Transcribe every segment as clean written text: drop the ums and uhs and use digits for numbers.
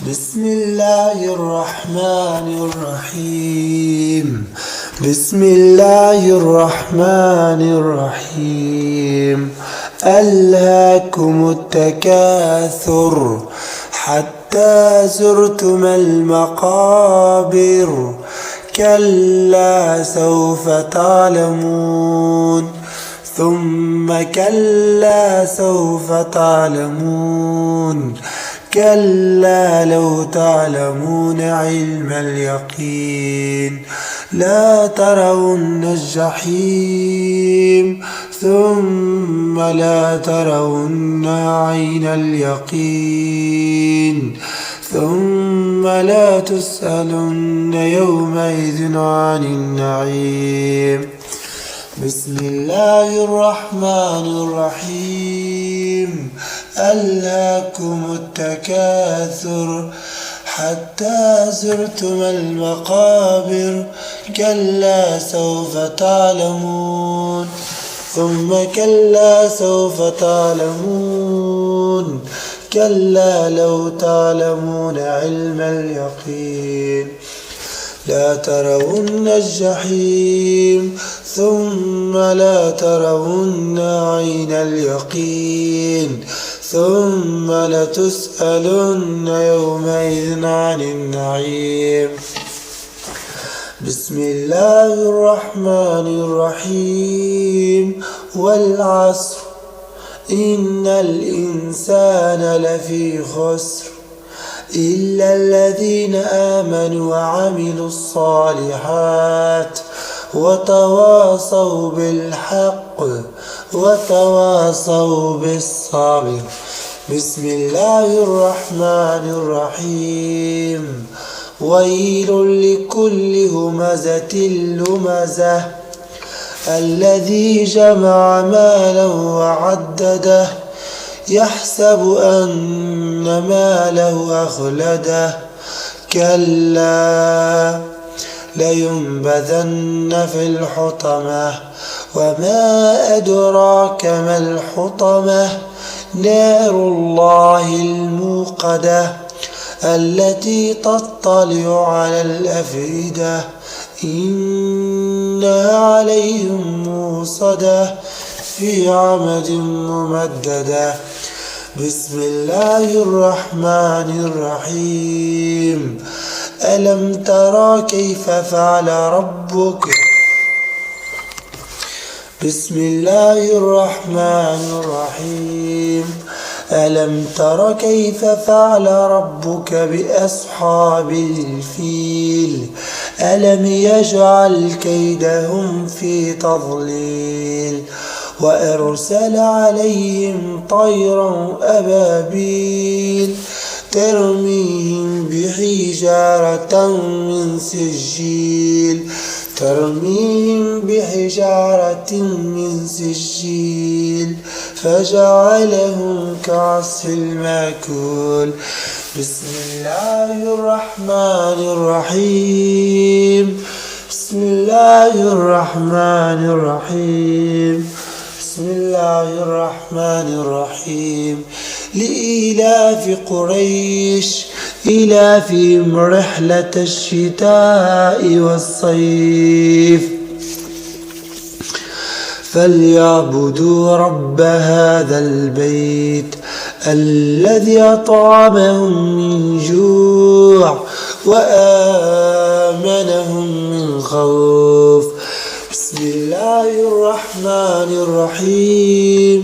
بسم الله الرحمن الرحيم. بسم الله الرحمن الرحيم. ألهاكم التكاثر حتى زرتم المقابر كلا سوف تعلمون ثم كلا سوف تعلمون كلا لو تعلمون علم اليقين لا ترون الجحيم ثم لا ترون عين اليقين ثم لا تسألن يومئذ عن النعيم. بسم الله الرحمن الرحيم. ألهاكم التكاثر حتى زرتم المقابر كلا سوف تعلمون ثم كلا سوف تعلمون كلا لو تعلمون علم اليقين لا ترون الجحيم ثم لا ترون عين اليقين ثم لتسألن يومئذ عن النعيم. بسم الله الرحمن الرحيم. والعصر إن الإنسان لفي خسر إلا الذين آمنوا وعملوا الصالحات وتواصوا بالحق وتواصوا بالصبر. بسم الله الرحمن الرحيم. ويل لكل همزة لمزة الذي جمع مالا وعدده يحسب أن ماله أخلده كلا لينبذن في الحطمة وما أدراك ما الحطمة نار الله الموقدة التي تطلع على الأفئدة إنها عليهم موصدة في عمد ممددة. بسم الله الرحمن الرحيم. ألم ترى كيف فعل ربك؟ بسم الله الرحمن الرحيم. ألم تر كيف فعل ربك بأصحاب الفيل ألم يجعل كيدهم في تضليل وأرسل عليهم طيرا أبابيل ترميهم بحجارة من سجيل فجعلهم كعصف المأكول. بسم الله الرحمن الرحيم. بسم الله الرحمن الرحيم. بسم الله الرحمن الرحيم. لإيلاف قريش إيلافهم رحلة الشتاء والصيف فليعبدوا رب هذا البيت الذي أطعمهم من جوع وآمنهم من خوف. بسم الله الرحمن الرحيم.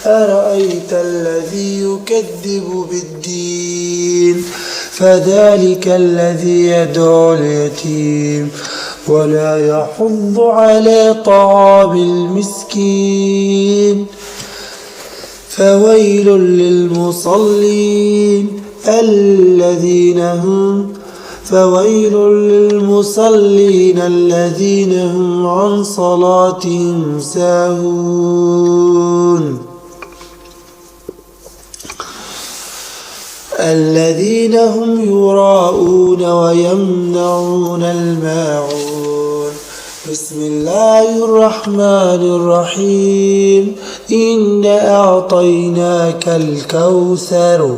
أرأيت الذي يكذب بالدين فذلك الذي يدعو اليتيم ولا يحض على طعام المسكين فويل للمصلين الذين هم عن صلاتهم ساهون الذين هم يراءون ويمنعون الماعون. بسم الله الرحمن الرحيم. إنا أعطيناك الكوثر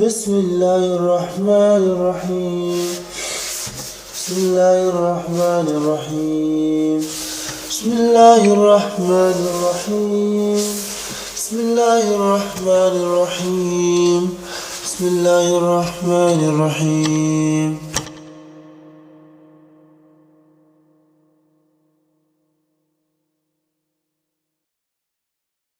بسم الله الرحمن الرحيم بسم الله الرحمن الرحيم بسم الله الرحمن الرحيم بسم الله الرحمن الرحيم بسم الله الرحمن الرحيم